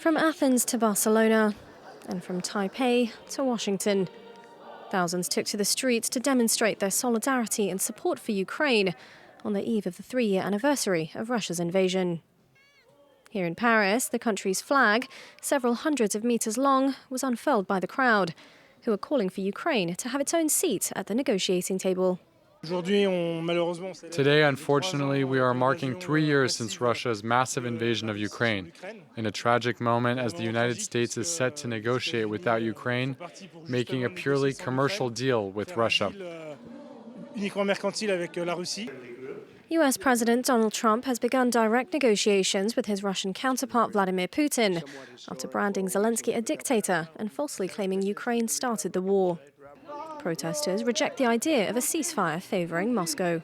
From Athens to Barcelona, and from Taipei to Washington, thousands took to the streets to demonstrate their solidarity and support for Ukraine on the eve of the 3-year anniversary of Russia's invasion. Here in Paris, the country's flag, several hundreds of meters long, was unfurled by the crowd, who are calling for Ukraine to have its own seat at the negotiating table. Today, unfortunately, we are marking 3 years since Russia's massive invasion of Ukraine. In a tragic moment as the United States is set to negotiate without Ukraine, making a purely commercial deal with Russia. US President Donald Trump has begun direct negotiations with his Russian counterpart Vladimir Putin, after branding Zelensky a dictator and falsely claiming Ukraine started the war. Protesters reject the idea of a ceasefire favouring Moscow.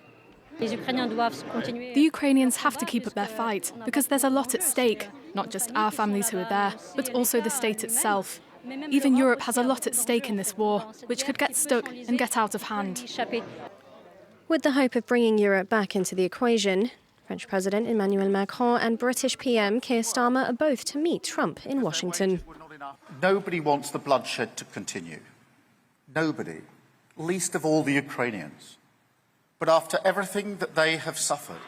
The Ukrainians have to keep up their fight because there's a lot at stake, not just our families who are there, but also the state itself. Even Europe has a lot at stake in this war, which could get stuck and get out of hand. With the hope of bringing Europe back into the equation, French President Emmanuel Macron and British PM Keir Starmer are both to meet Trump in Washington. Nobody wants the bloodshed to continue. Nobody, least of all the Ukrainians. But after everything that they have suffered,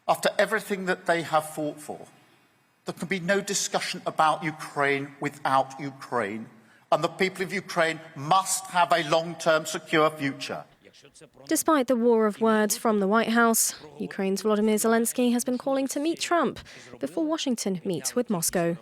after everything that they have fought for, there can be no discussion about Ukraine without Ukraine, and the people of Ukraine must have a long-term secure future. Despite the war of words from the White House, Ukraine's Volodymyr Zelensky has been calling to meet Trump before Washington meets with Moscow.